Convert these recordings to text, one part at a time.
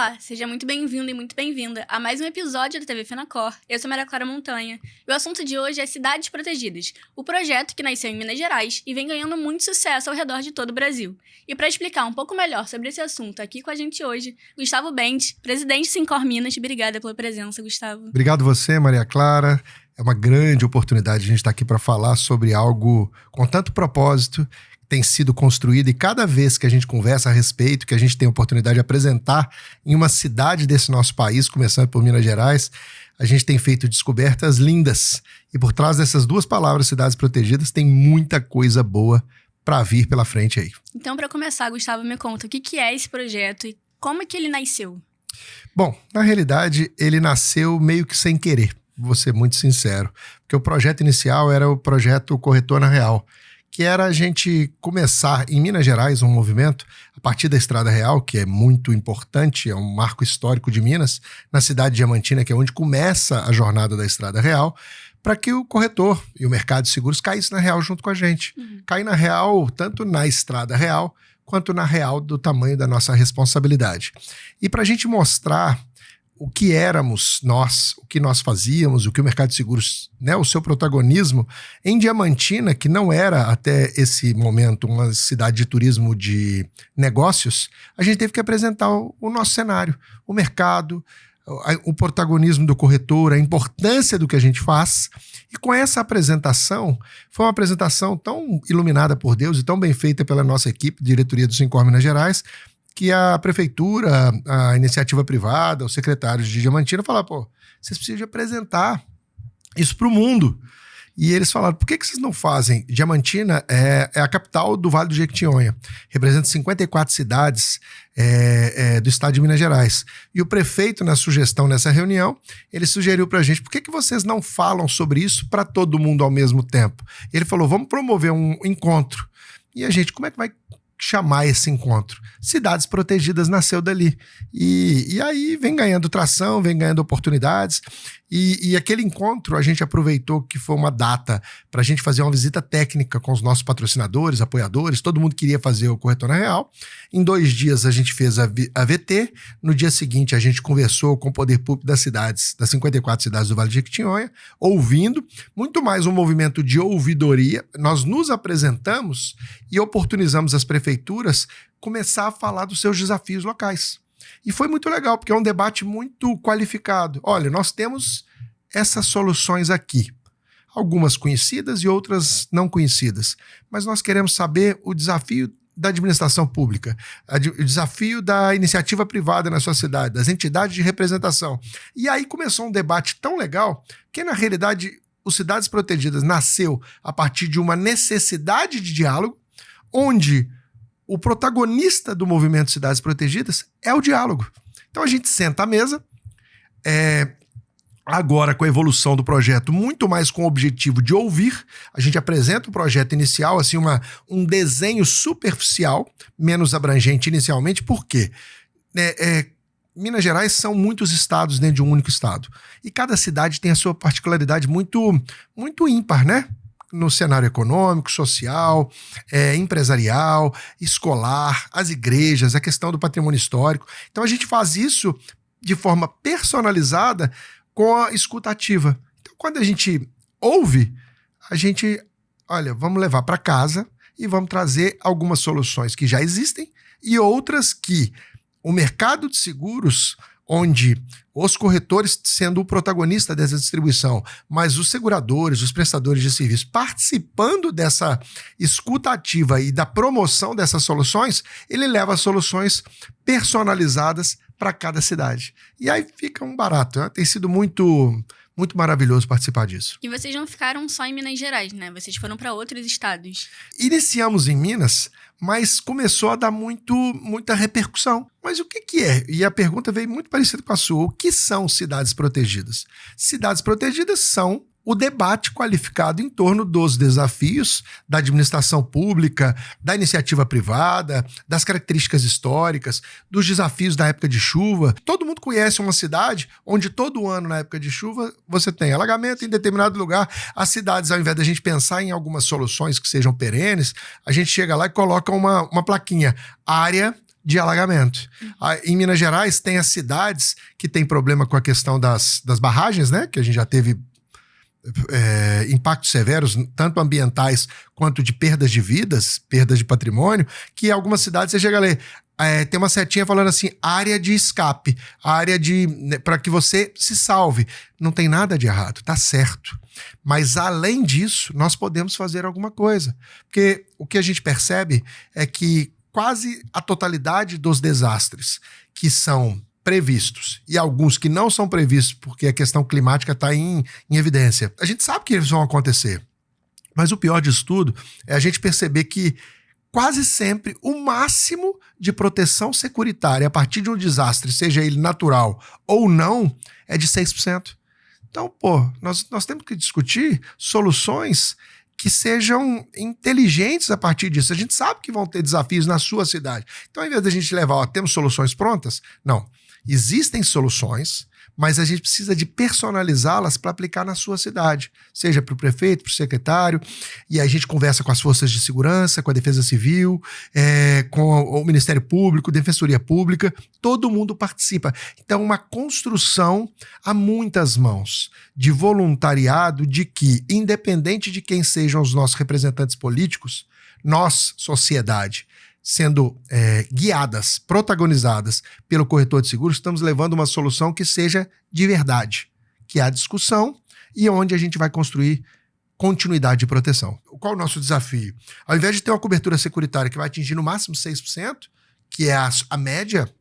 Olá, seja muito bem-vindo e muito bem-vinda a mais um episódio da TV Fenacor. Eu sou Maria Clara Montanha e o assunto de hoje é Cidades Protegidas, o projeto que nasceu em Minas Gerais e vem ganhando muito sucesso ao redor de todo o Brasil. E para explicar um pouco melhor sobre esse assunto aqui com a gente hoje, Gustavo Bentes, presidente do Sincor Minas. Obrigada pela presença, Gustavo. Obrigado você, Maria Clara. É uma grande oportunidade a gente estar aqui para falar sobre algo com tanto propósito, tem sido construído, e cada vez que a gente conversa a respeito, que a gente tem a oportunidade de apresentar em uma cidade desse nosso país, começando por Minas Gerais, a gente tem feito descobertas lindas. E por trás dessas duas palavras, cidades protegidas, tem muita coisa boa para vir pela frente aí. Então, para começar, Gustavo, me conta o que é esse projeto e como é que ele nasceu? Bom, na realidade, ele nasceu meio que sem querer, vou ser muito sincero, porque o projeto inicial era o projeto Corretor na Real, que era a gente começar em Minas Gerais um movimento a partir da Estrada Real, que é muito importante, é um marco histórico de Minas, na cidade de Diamantina, que é onde começa a jornada da Estrada Real, para que o corretor e o mercado de seguros caísse na real junto com a gente. Cair na real, tanto na Estrada Real, quanto na real do tamanho da nossa responsabilidade. E para a gente mostrar o que éramos nós, o que nós fazíamos, o que o mercado de seguros, né, o seu protagonismo em Diamantina, que não era até esse momento uma cidade de turismo de negócios, a gente teve que apresentar o nosso cenário, o mercado, o protagonismo do corretor, a importância do que a gente faz. E com essa apresentação, foi uma apresentação tão iluminada por Deus e tão bem feita pela nossa equipe, diretoria do Sincor Minas Gerais, que a prefeitura, a iniciativa privada, os secretários de Diamantina falaram, pô, vocês precisam de apresentar isso para o mundo. E eles falaram, por que vocês não fazem? Diamantina é a capital do Vale do Jequitinhonha, representa 54 cidades do estado de Minas Gerais. E o prefeito, na sugestão nessa reunião, ele sugeriu para a gente, por que vocês não falam sobre isso para todo mundo ao mesmo tempo? Ele falou, vamos promover um encontro. E a gente, como é que vai chamar esse encontro? Cidades Protegidas nasceu dali. E aí vem ganhando tração, vem ganhando oportunidades. E aquele encontro a gente aproveitou que foi uma data para a gente fazer uma visita técnica com os nossos patrocinadores, apoiadores, todo mundo queria fazer o Corretor na Real. Em 2 dias a gente fez a VT, no dia seguinte a gente conversou com o poder público das cidades, das 54 cidades do Vale do Jequitinhonha, ouvindo, muito mais um movimento de ouvidoria. Nós nos apresentamos e oportunizamos as prefeituras começar a falar dos seus desafios locais. E foi muito legal, porque é um debate muito qualificado. Olha, nós temos essas soluções aqui, algumas conhecidas e outras não conhecidas, mas nós queremos saber o desafio da administração pública, o desafio da iniciativa privada na sua cidade, das entidades de representação. E aí começou um debate tão legal que, na realidade, o Cidades Protegidas nasceu a partir de uma necessidade de diálogo, onde o protagonista do movimento Cidades Protegidas é o diálogo. Então a gente senta à mesa, agora com a evolução do projeto, muito mais com o objetivo de ouvir. A gente apresenta o projeto inicial, assim, um desenho superficial, menos abrangente inicialmente. Por quê? Minas Gerais são muitos estados dentro de um único estado. E cada cidade tem a sua particularidade muito, muito ímpar, né? No cenário econômico, social, empresarial, escolar, as igrejas, a questão do patrimônio histórico. Então a gente faz isso de forma personalizada com a escuta ativa. Então quando a gente ouve, a gente, olha, vamos levar para casa e vamos trazer algumas soluções que já existem e outras que o mercado de seguros, onde os corretores sendo o protagonista dessa distribuição, mas os seguradores, os prestadores de serviço participando dessa escuta ativa e da promoção dessas soluções, ele leva soluções personalizadas para cada cidade. E aí fica um barato, né? Tem sido muito maravilhoso participar disso. E vocês não ficaram só em Minas Gerais, né? Vocês foram para outros estados. Iniciamos em Minas, mas começou a dar muita repercussão. Mas o que é? E a pergunta veio muito parecida com a sua. O que são cidades protegidas? Cidades protegidas são o debate qualificado em torno dos desafios da administração pública, da iniciativa privada, das características históricas, dos desafios da época de chuva. Todo mundo conhece uma cidade onde todo ano, na época de chuva, você tem alagamento em determinado lugar. As cidades, ao invés da gente pensar em algumas soluções que sejam perenes, a gente chega lá e coloca uma plaquinha, área de alagamento. Em Minas Gerais, tem as cidades que têm problema com a questão das barragens, né? Que a gente já teve impactos severos, tanto ambientais quanto de perdas de vidas, perdas de patrimônio, que em algumas cidades você chega a ler, tem uma setinha falando assim, área de escape, área para que você se salve. Não tem nada de errado, tá certo. Mas além disso, nós podemos fazer alguma coisa. Porque o que a gente percebe é que quase a totalidade dos desastres que são previstos e alguns que não são previstos porque a questão climática está em evidência, a gente sabe que eles vão acontecer. Mas o pior disso tudo é a gente perceber que quase sempre o máximo de proteção securitária a partir de um desastre, seja ele natural ou não, é de 6%. Então, nós temos que discutir soluções que sejam inteligentes a partir disso. A gente sabe que vão ter desafios na sua cidade. Então, ao invés da gente levar, temos soluções prontas? Não. Existem soluções, mas a gente precisa de personalizá-las para aplicar na sua cidade, seja para o prefeito, para o secretário, e aí a gente conversa com as forças de segurança, com a Defesa Civil, com o Ministério Público, Defensoria Pública, todo mundo participa. Então, uma construção a muitas mãos de voluntariado de que, independente de quem sejam os nossos representantes políticos, nós, sociedade, sendo guiadas, protagonizadas pelo corretor de seguros, estamos levando uma solução que seja de verdade, que há discussão e onde a gente vai construir continuidade de proteção. Qual é o nosso desafio? Ao invés de ter uma cobertura securitária que vai atingir no máximo 6%, que é a média,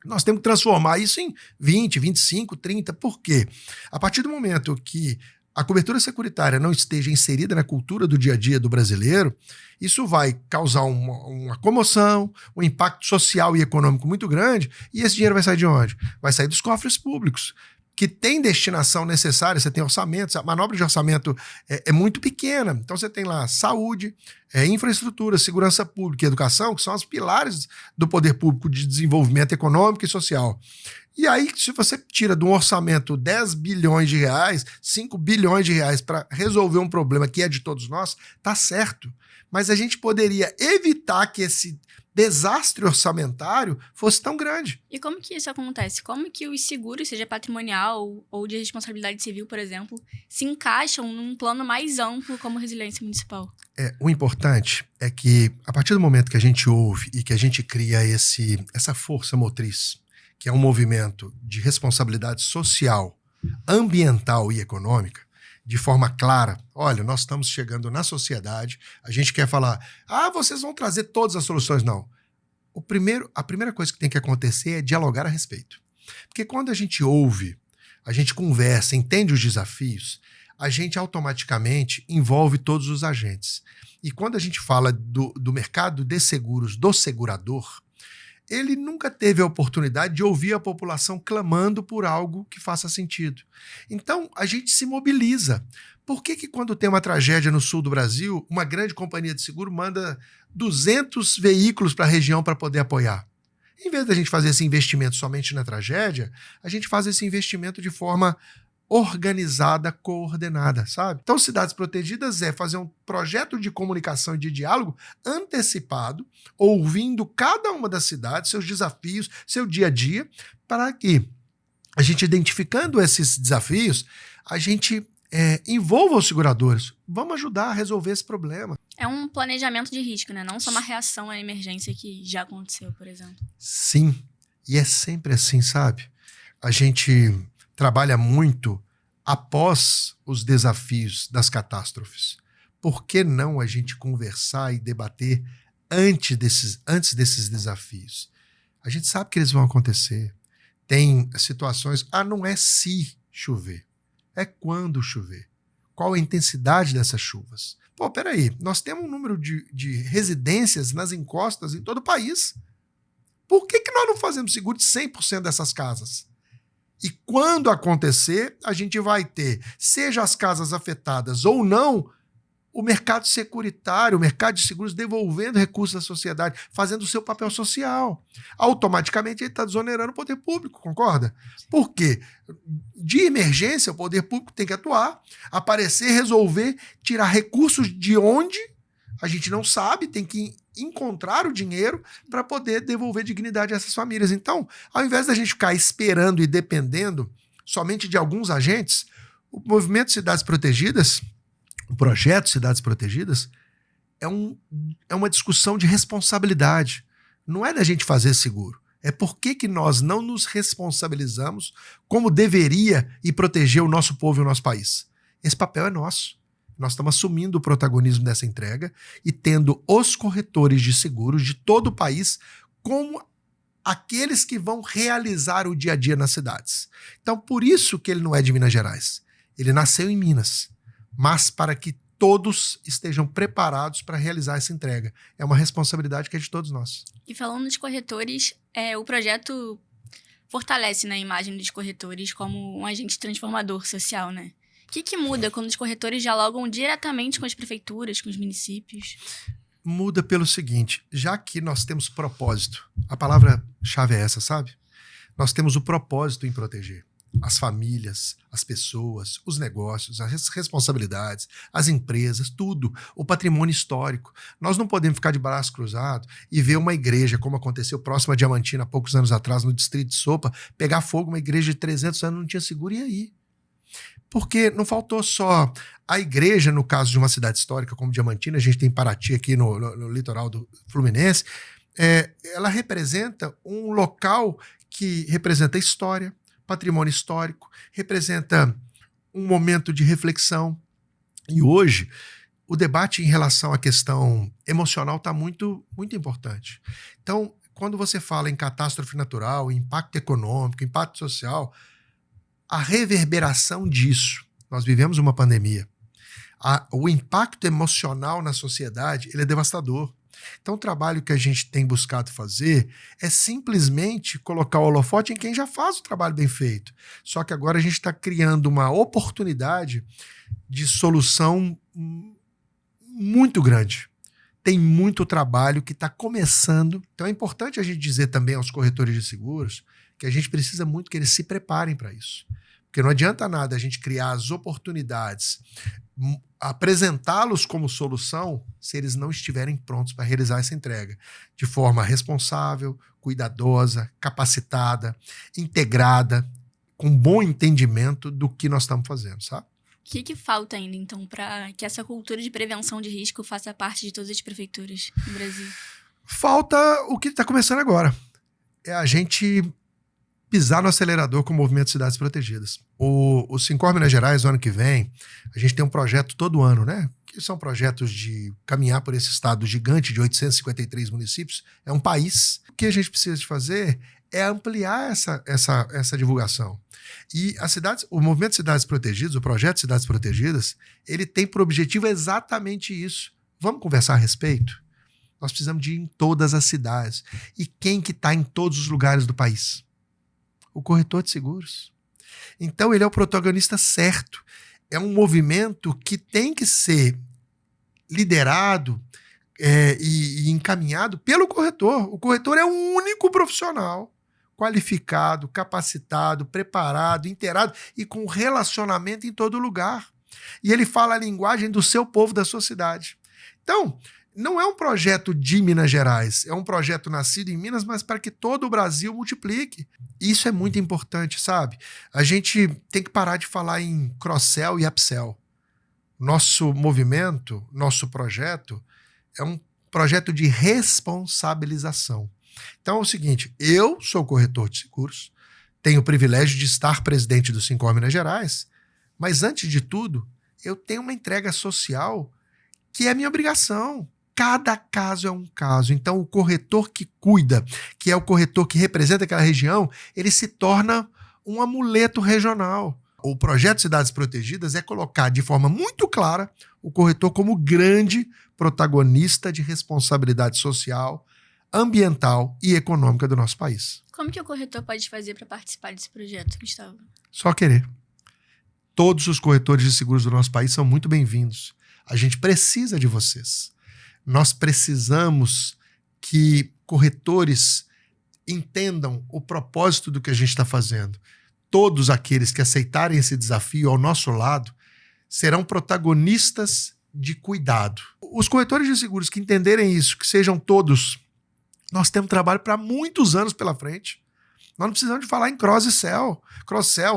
nós temos que transformar isso em 20%, 25%, 30%. Por quê? A partir do momento que a cobertura securitária não esteja inserida na cultura do dia a dia do brasileiro, isso vai causar uma comoção, um impacto social e econômico muito grande, e esse dinheiro vai sair de onde? Vai sair dos cofres públicos, que tem destinação necessária, você tem orçamentos, a manobra de orçamento é muito pequena, então você tem lá saúde, infraestrutura, segurança pública e educação, que são os pilares do poder público de desenvolvimento econômico e social. E aí, se você tira de um orçamento 10 bilhões de reais, 5 bilhões de reais para resolver um problema que é de todos nós, tá certo. Mas a gente poderia evitar que esse desastre orçamentário fosse tão grande. E como que isso acontece? Como que os seguros, seja patrimonial ou de responsabilidade civil, por exemplo, se encaixam num plano mais amplo como resiliência municipal? O importante é que, a partir do momento que a gente ouve e que a gente cria essa força motriz, que é um movimento de responsabilidade social, ambiental e econômica, de forma clara, olha, nós estamos chegando na sociedade, a gente quer falar, vocês vão trazer todas as soluções. Não. A primeira coisa que tem que acontecer é dialogar a respeito. Porque quando a gente ouve, a gente conversa, entende os desafios, a gente automaticamente envolve todos os agentes. E quando a gente fala do mercado de seguros, do segurador, ele nunca teve a oportunidade de ouvir a população clamando por algo que faça sentido. Então, a gente se mobiliza. Por que quando tem uma tragédia no sul do Brasil, uma grande companhia de seguro manda 200 veículos para a região para poder apoiar? Em vez da gente fazer esse investimento somente na tragédia, a gente faz esse investimento de forma organizada, coordenada, sabe? Então, Cidades Protegidas é fazer um projeto de comunicação e de diálogo antecipado, ouvindo cada uma das cidades, seus desafios, seu dia a dia, para que a gente, identificando esses desafios, a gente envolva os seguradores. Vamos ajudar a resolver esse problema. É um planejamento de risco, né? Não só uma reação à emergência que já aconteceu, por exemplo. Sim, e é sempre assim, sabe? A gente trabalha muito após os desafios das catástrofes. Por que não a gente conversar e debater antes desses desafios? A gente sabe que eles vão acontecer. Tem situações, não é se chover, é quando chover. Qual a intensidade dessas chuvas? Peraí, nós temos um número de residências nas encostas em todo o país. Por que nós não fazemos seguro de 100% dessas casas? E quando acontecer, a gente vai ter, seja as casas afetadas ou não, o mercado securitário, o mercado de seguros devolvendo recursos à sociedade, fazendo o seu papel social. Automaticamente ele está desonerando o poder público, concorda? Por quê? De emergência, o poder público tem que atuar, aparecer, resolver, tirar recursos de onde A gente não sabe, tem que encontrar o dinheiro para poder devolver dignidade a essas famílias. Então, ao invés da gente ficar esperando e dependendo somente de alguns agentes, o movimento Cidades Protegidas, o projeto Cidades Protegidas, é uma discussão de responsabilidade. Não é da gente fazer seguro. É por que nós não nos responsabilizamos como deveria e proteger o nosso povo e o nosso país. Esse papel é nosso. Nós estamos assumindo o protagonismo dessa entrega e tendo os corretores de seguros de todo o país como aqueles que vão realizar o dia a dia nas cidades. Então, por isso que ele não é de Minas Gerais. Ele nasceu em Minas, mas para que todos estejam preparados para realizar essa entrega. É uma responsabilidade que é de todos nós. E falando dos corretores, o projeto fortalece, né, a imagem dos corretores como um agente transformador social, né? O que muda quando os corretores dialogam diretamente com as prefeituras, com os municípios? Muda pelo seguinte, já que nós temos propósito, a palavra-chave é essa, sabe? Nós temos o propósito em proteger as famílias, as pessoas, os negócios, as responsabilidades, as empresas, tudo, o patrimônio histórico. Nós não podemos ficar de braço cruzado e ver uma igreja, como aconteceu próximo a Diamantina, há poucos anos atrás, no distrito de Sopa, pegar fogo, uma igreja de 300 anos não tinha seguro, e aí? Porque não faltou só a igreja, no caso de uma cidade histórica como Diamantina, a gente tem Paraty aqui no litoral do Fluminense, ela representa um local que representa história, patrimônio histórico, representa um momento de reflexão. E hoje, o debate em relação à questão emocional está muito, muito importante. Então, quando você fala em catástrofe natural, impacto econômico, impacto social, a reverberação disso, nós vivemos uma pandemia, o impacto emocional na sociedade, ele é devastador. Então o trabalho que a gente tem buscado fazer é simplesmente colocar o holofote em quem já faz o trabalho bem feito. Só que agora a gente está criando uma oportunidade de solução muito grande. Tem muito trabalho que está começando. Então é importante a gente dizer também aos corretores de seguros que a gente precisa muito que eles se preparem para isso. Porque não adianta nada a gente criar as oportunidades, apresentá-los como solução, se eles não estiverem prontos para realizar essa entrega. De forma responsável, cuidadosa, capacitada, integrada, com bom entendimento do que nós estamos fazendo, sabe? O que falta ainda, então, para que essa cultura de prevenção de risco faça parte de todas as prefeituras do Brasil? Falta o que está começando agora. É a gente pisar no acelerador com o movimento Cidades Protegidas. O Sincor Minas Gerais, no ano que vem, a gente tem um projeto todo ano, né? Que são projetos de caminhar por esse estado gigante de 853 municípios. É um país. O que a gente precisa de fazer é ampliar essa divulgação. E o movimento Cidades Protegidas, o projeto Cidades Protegidas, ele tem por objetivo exatamente isso. Vamos conversar a respeito? Nós precisamos de ir em todas as cidades. E quem que está em todos os lugares do país? O corretor de seguros. Então ele é o protagonista certo. É um movimento que tem que ser liderado e encaminhado pelo corretor. O corretor é o único profissional qualificado, capacitado, preparado, inteirado e com relacionamento em todo lugar. E ele fala a linguagem do seu povo, da sua cidade. Então, não é um projeto de Minas Gerais, é um projeto nascido em Minas, mas para que todo o Brasil multiplique. Isso é muito importante, sabe? A gente tem que parar de falar em cross-sell e upsell. Nosso movimento, nosso projeto, é um projeto de responsabilização. Então é o seguinte, eu sou corretor de seguros, tenho o privilégio de estar presidente do Sincor Minas Gerais, mas antes de tudo, eu tenho uma entrega social que é minha obrigação. Cada caso é um caso. Então, o corretor que cuida, que é o corretor que representa aquela região, ele se torna um amuleto regional. O projeto Cidades Protegidas é colocar de forma muito clara o corretor como grande protagonista de responsabilidade social, ambiental e econômica do nosso país. Como que o corretor pode fazer para participar desse projeto, Gustavo? Só querer. Todos os corretores de seguros do nosso país são muito bem-vindos. A gente precisa de vocês. Nós precisamos que corretores entendam o propósito do que a gente está fazendo. Todos aqueles que aceitarem esse desafio ao nosso lado serão protagonistas de cuidado. Os corretores de seguros que entenderem isso, que sejam todos, nós temos trabalho para muitos anos pela frente. Nós não precisamos de falar em cross-sell,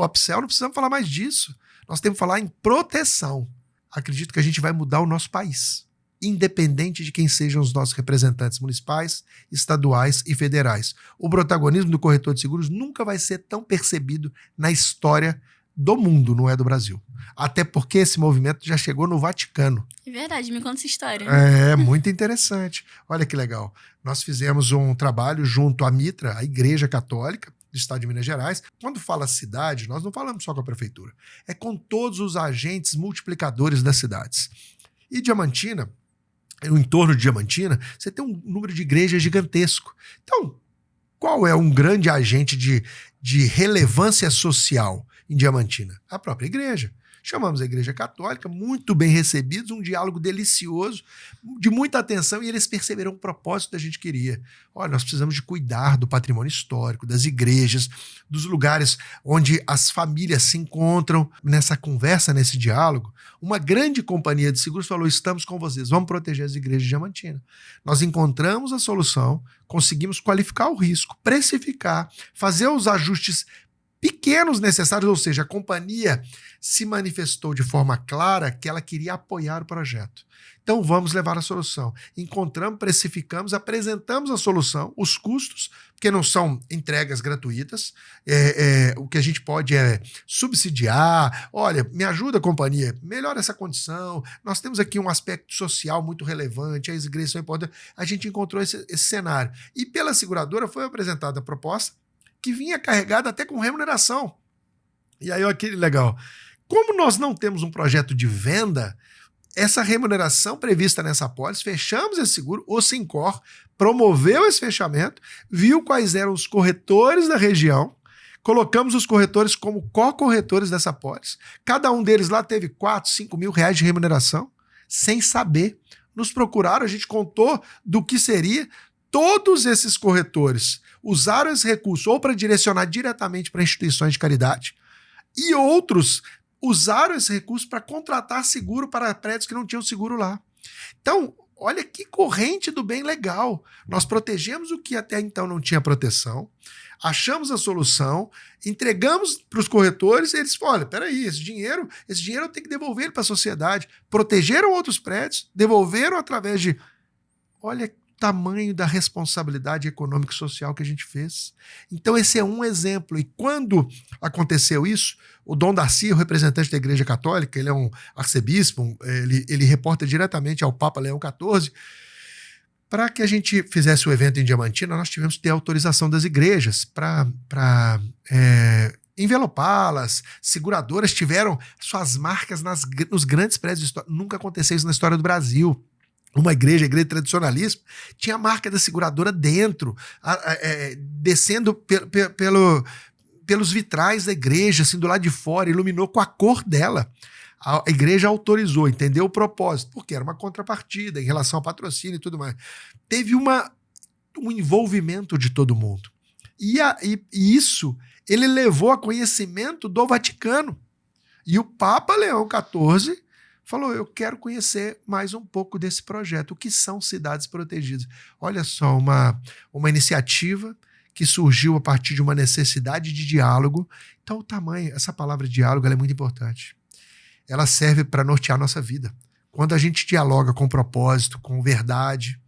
upsell, não precisamos falar mais disso. Nós temos que falar em proteção. Acredito que a gente vai mudar o nosso país, independente de quem sejam os nossos representantes municipais, estaduais e federais. O protagonismo do corretor de seguros nunca vai ser tão percebido na história do mundo, não é do Brasil. Até porque esse movimento já chegou no Vaticano. É verdade, me conta essa história. É muito interessante. Olha que legal. Nós fizemos um trabalho junto à Mitra, a Igreja Católica do Estado de Minas Gerais. Quando fala cidade, nós não falamos só com a prefeitura. É com todos os agentes multiplicadores das cidades. E Diamantina, no entorno de Diamantina, você tem um número de igrejas gigantesco. Então, qual é um grande agente de relevância social em Diamantina? A própria igreja. Chamamos a Igreja Católica, muito bem recebidos, um diálogo delicioso, de muita atenção, e eles perceberam o propósito que a gente queria. Olha, nós precisamos de cuidar do patrimônio histórico, das igrejas, dos lugares onde as famílias se encontram. Nessa conversa, nesse diálogo, uma grande companhia de seguros falou: estamos com vocês, vamos proteger as igrejas de Diamantina. Nós encontramos a solução, conseguimos qualificar o risco, precificar, fazer os ajustes pequenos necessários, ou seja, a companhia se manifestou de forma clara que ela queria apoiar o projeto. Então vamos levar a solução. Encontramos, precificamos, apresentamos a solução, os custos, porque não são entregas gratuitas, o que a gente pode é subsidiar. Olha, me ajuda, companhia, melhora essa condição, nós temos aqui um aspecto social muito relevante, as igrejas são importantes. A gente encontrou esse cenário. E pela seguradora foi apresentada a proposta que vinha carregada até com remuneração. E aí, olha que legal. Como nós não temos um projeto de venda, essa remuneração prevista nessa apólice, fechamos esse seguro, o Sincor promoveu esse fechamento, viu quais eram os corretores da região, colocamos os corretores como co-corretores dessa apólice, cada um deles lá teve 4, 5 mil reais de remuneração, sem saber. Nos procuraram, a gente contou do que seria. Todos esses corretores usaram esse recurso ou para direcionar diretamente para instituições de caridade, e outros usaram esse recurso para contratar seguro para prédios que não tinham seguro lá. Então, olha que corrente do bem legal. Nós protegemos o que até então não tinha proteção, achamos a solução, entregamos para os corretores, e eles falaram: olha, peraí, esse dinheiro eu tenho que devolver para a sociedade. Protegeram outros prédios, devolveram através de... Olha tamanho da responsabilidade econômica e social que a gente fez. Então esse é um exemplo. E quando aconteceu isso, o Dom Darcy, o representante da Igreja Católica, ele é um arcebispo, ele reporta diretamente ao Papa Leão XIV. Para que a gente fizesse o evento em Diamantina, nós tivemos que ter autorização das igrejas para envelopá-las. Seguradoras tiveram suas marcas nos grandes prédios. Nunca aconteceu isso na história do Brasil. Uma igreja tradicionalista, tinha a marca da seguradora dentro, descendo pelos vitrais da igreja, assim, do lado de fora, iluminou com a cor dela. A igreja autorizou, entendeu o propósito, porque era uma contrapartida em relação ao patrocínio e tudo mais. Teve um envolvimento de todo mundo. E isso ele levou a conhecimento do Vaticano. E o Papa Leão XIV falou: eu quero conhecer mais um pouco desse projeto. O que são cidades protegidas? Olha só, uma iniciativa que surgiu a partir de uma necessidade de diálogo. Então o tamanho, essa palavra diálogo, ela é muito importante. Ela serve para nortear a nossa vida. Quando a gente dialoga com propósito, com verdade,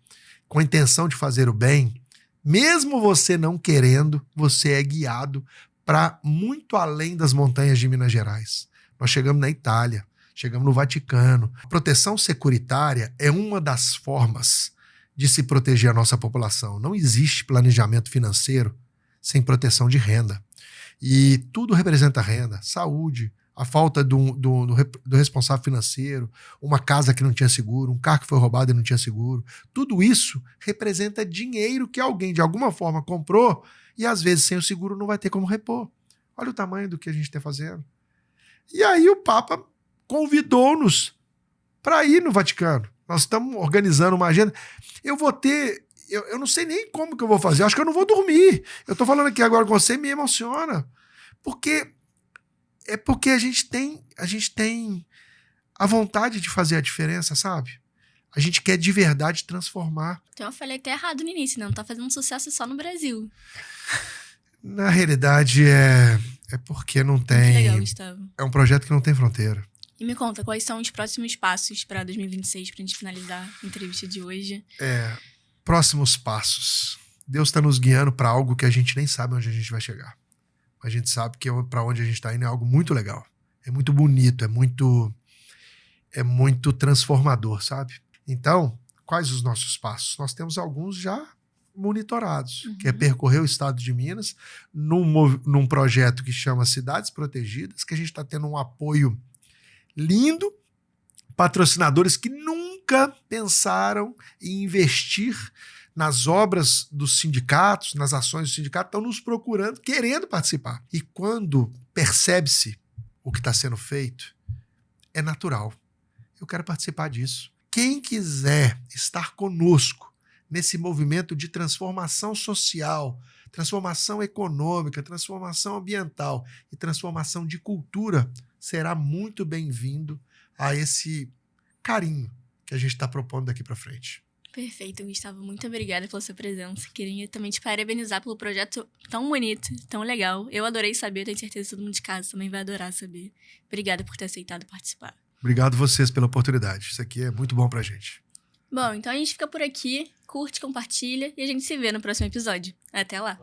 com a intenção de fazer o bem, mesmo você não querendo, você é guiado para muito além das montanhas de Minas Gerais. Nós chegamos na Itália, chegamos no Vaticano. A proteção securitária é uma das formas de se proteger a nossa população. Não existe planejamento financeiro sem proteção de renda. E tudo representa renda, saúde, a falta do responsável financeiro, uma casa que não tinha seguro, um carro que foi roubado e não tinha seguro. Tudo isso representa dinheiro que alguém de alguma forma comprou e às vezes sem o seguro não vai ter como repor. Olha o tamanho do que a gente está fazendo. E aí o Papa convidou-nos para ir no Vaticano. Nós estamos organizando uma agenda. Eu vou ter... Eu não sei nem como que eu vou fazer. Acho que eu não vou dormir. Eu estou falando aqui agora com você, me emociona. Porque a gente tem a vontade de fazer a diferença, sabe? A gente quer de verdade transformar. Então eu falei até errado no início, né? Não tá fazendo sucesso só no Brasil. Na realidade, é porque não Muito legal, tem... Gustavo. É um projeto que não tem fronteira. E me conta, quais são os próximos passos para 2026, pra gente finalizar a entrevista de hoje? Próximos passos. Deus está nos guiando para algo que a gente nem sabe onde a gente vai chegar. A gente sabe que para onde a gente está indo é algo muito legal. É muito bonito, é muito transformador, sabe? Então, quais os nossos passos? Nós temos alguns já monitorados, que é percorrer o estado de Minas num projeto que chama Cidades Protegidas, que a gente está tendo um apoio lindo, patrocinadores que nunca pensaram em investir nas obras dos sindicatos, nas ações do sindicato, estão nos procurando, querendo participar. E quando percebe-se o que está sendo feito, é natural. Eu quero participar disso. Quem quiser estar conosco nesse movimento de transformação social, transformação econômica, transformação ambiental e transformação de cultura, será muito bem-vindo a esse carinho que a gente está propondo daqui para frente. Perfeito, Gustavo. Muito obrigada pela sua presença. Queria também te parabenizar pelo projeto tão bonito, tão legal. Eu adorei saber, tenho certeza que todo mundo de casa também vai adorar saber. Obrigada por ter aceitado participar. Obrigado vocês pela oportunidade. Isso aqui é muito bom pra gente. Bom, então a gente fica por aqui. Curte, compartilha e a gente se vê no próximo episódio. Até lá!